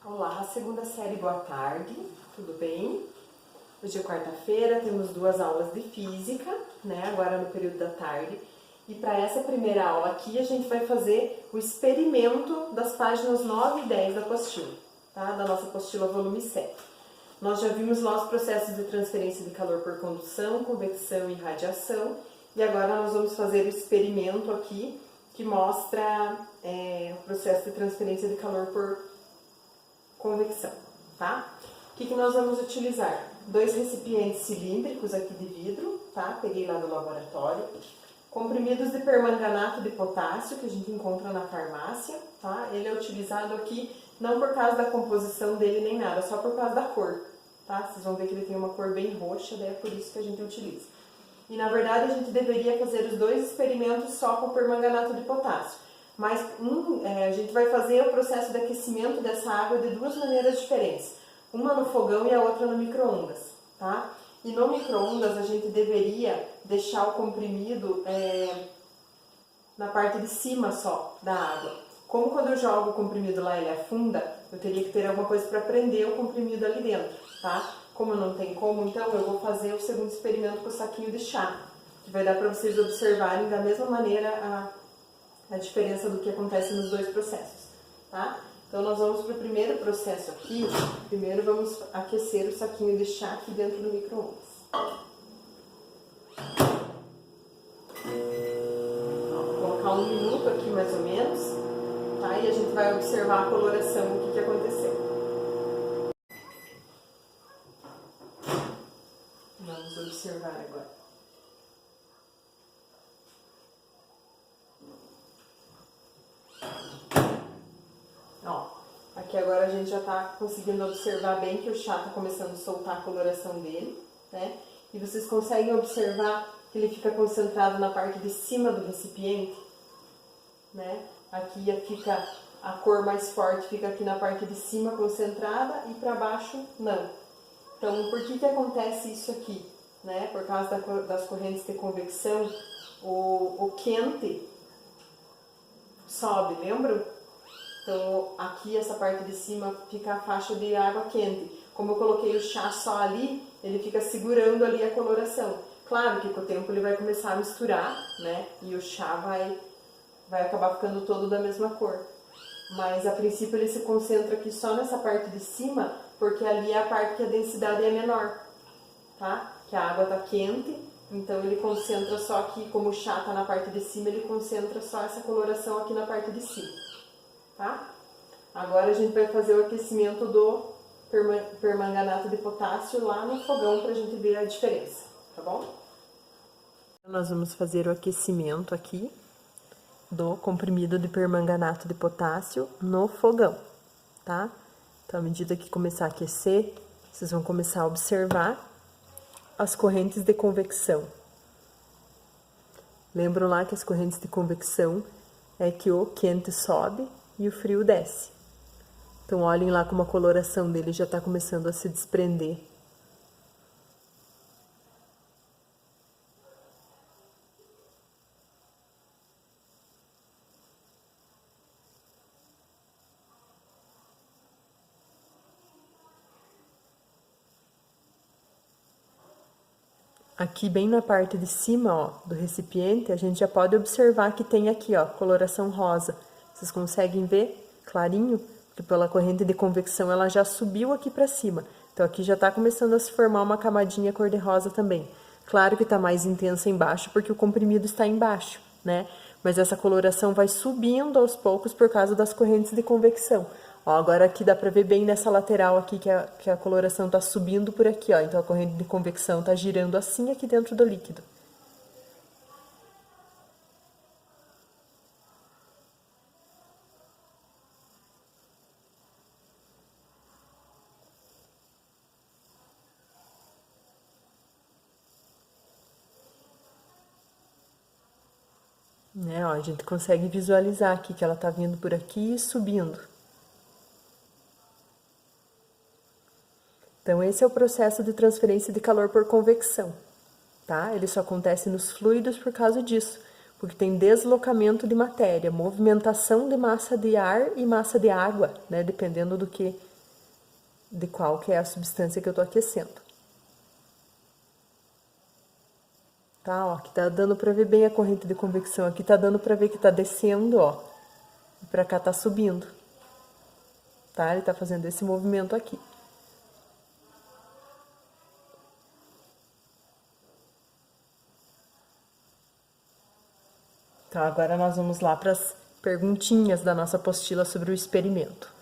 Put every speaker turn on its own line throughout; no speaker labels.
Olá, segunda série, boa tarde, tudo bem? Hoje é quarta-feira, temos duas aulas de física, né, agora no período da tarde. E para essa primeira aula aqui, a gente vai fazer o experimento das páginas 9 e 10 da apostila, tá? Da nossa apostila volume 7. Nós já vimos lá os processos de transferência de calor por condução, convecção e radiação. E agora nós vamos fazer o experimento aqui, que mostra o processo de transferência de calor por convecção, tá? O que nós vamos utilizar? Dois recipientes cilíndricos aqui de vidro, tá? Peguei lá do laboratório. Comprimidos de permanganato de potássio, que a gente encontra na farmácia, tá? Ele é utilizado aqui não por causa da composição dele nem nada, só por causa da cor, tá? Vocês vão ver que ele tem uma cor bem roxa, daí é por isso que a gente utiliza. E na verdade a gente deveria fazer os dois experimentos só com permanganato de potássio. Mas a gente vai fazer o processo de aquecimento dessa água de duas maneiras diferentes. Uma no fogão e a outra no micro-ondas, tá? E no micro-ondas a gente deveria deixar o comprimido na parte de cima só da água. Como quando eu jogo o comprimido lá ele afunda, eu teria que ter alguma coisa para prender o comprimido ali dentro, tá? Como não tem como, então eu vou fazer o segundo experimento com o saquinho de chá, que vai dar para vocês observarem da mesma maneira a diferença do que acontece nos dois processos, tá? Então nós vamos para o primeiro processo aqui. Primeiro vamos aquecer o saquinho de chá aqui dentro do micro-ondas. Vou colocar 1 minuto aqui mais ou menos, tá? E a gente vai observar a coloração, o que aconteceu. Vamos observar agora. Ó, aqui agora a gente já está conseguindo observar bem que o chá está começando a soltar a coloração dele, né? E vocês conseguem observar que ele fica concentrado na parte de cima do recipiente, né? Aqui fica a cor mais forte, fica aqui na parte de cima concentrada e para baixo não. Então, por que acontece isso aqui? Né? Por causa das correntes de convecção, o quente sobe, lembram? Então, aqui essa parte de cima fica a faixa de água quente. Como eu coloquei o chá só ali, ele fica segurando ali a coloração. Claro que com o tempo ele vai começar a misturar, né? E o chá vai acabar ficando todo da mesma cor. Mas a princípio ele se concentra aqui só nessa parte de cima, porque ali é a parte que a densidade é menor, tá? Que a água tá quente, então ele concentra só aqui, como o chá tá na parte de cima, ele concentra só essa coloração aqui na parte de cima. Tá? Agora a gente vai fazer o aquecimento do permanganato de potássio lá no fogão para a gente ver a diferença, tá bom? Nós vamos fazer o aquecimento aqui do comprimido de permanganato de potássio no fogão, tá? Então, à medida que começar a aquecer, vocês vão começar a observar as correntes de convecção. Lembram lá que as correntes de convecção é que o quente sobe e o frio desce. Então, olhem lá como a coloração dele já está começando a se desprender. Aqui bem na parte de cima, ó, do recipiente, a gente já pode observar que tem aqui, ó, coloração rosa. Vocês conseguem ver clarinho? Porque pela corrente de convecção ela já subiu aqui para cima. Então aqui já está começando a se formar uma camadinha cor-de-rosa também. Claro que está mais intensa embaixo porque o comprimido está embaixo, né? Mas essa coloração vai subindo aos poucos por causa das correntes de convecção. Ó, agora aqui dá para ver bem nessa lateral aqui que a coloração está subindo por aqui, ó. Então a corrente de convecção está girando assim aqui dentro do líquido. Né, ó, a gente consegue visualizar aqui que ela está vindo por aqui e subindo. Então, esse é o processo de transferência de calor por convecção, tá? Ele só acontece nos fluidos por causa disso, porque tem deslocamento de matéria, movimentação de massa de ar e massa de água, né? Dependendo do que de qual que é a substância que eu tô aquecendo. Tá, ó, aqui tá dando pra ver bem a corrente de convecção, aqui tá dando pra ver que tá descendo, ó, e pra cá tá subindo, tá? Ele tá fazendo esse movimento aqui. Então, agora nós vamos lá para as perguntinhas da nossa apostila sobre o experimento.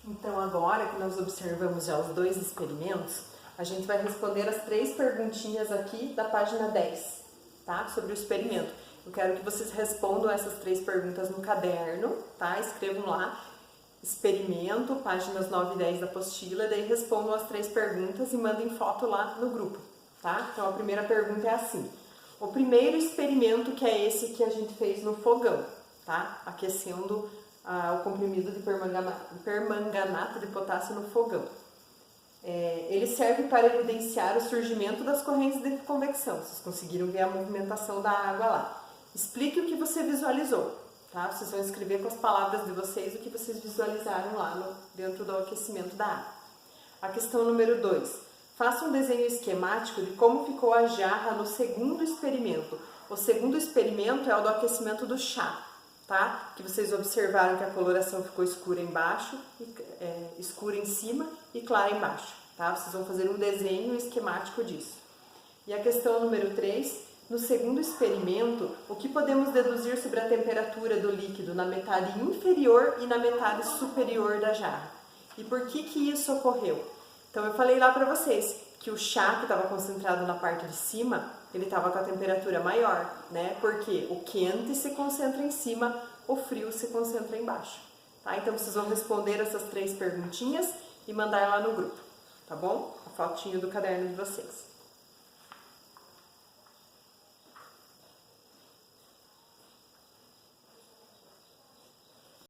Então, agora que nós observamos já os dois experimentos, a gente vai responder as 3 perguntinhas aqui da página 10, tá? Sobre o experimento. Eu quero que vocês respondam essas 3 perguntas no caderno, tá? Escrevam lá, experimento, páginas 9 e 10 da apostila, e daí respondam as 3 perguntas e mandem foto lá no grupo, tá? Então, a primeira pergunta é assim: o primeiro experimento, que é esse que a gente fez no fogão, tá? Aquecendo o comprimido de permanganato de potássio no fogão. Ele serve para evidenciar o surgimento das correntes de convecção. Vocês conseguiram ver a movimentação da água lá. Explique o que você visualizou, tá? Vocês vão escrever com as palavras de vocês o que vocês visualizaram lá dentro do aquecimento da água. A questão número 2. Faça um desenho esquemático de como ficou a jarra no segundo experimento. O segundo experimento é o do aquecimento do chá, tá? Que vocês observaram que a coloração ficou escura embaixo, escura em cima e clara embaixo, tá? Vocês vão fazer um desenho esquemático disso. E a questão número 3, no segundo experimento, o que podemos deduzir sobre a temperatura do líquido na metade inferior e na metade superior da jarra? E por que isso ocorreu? Então, eu falei lá para vocês que o chá que estava concentrado na parte de cima, ele estava com a temperatura maior, né? Porque o quente se concentra em cima, o frio se concentra embaixo, tá? Então, vocês vão responder essas 3 perguntinhas e mandar lá no grupo, tá bom? A fotinho do caderno de vocês.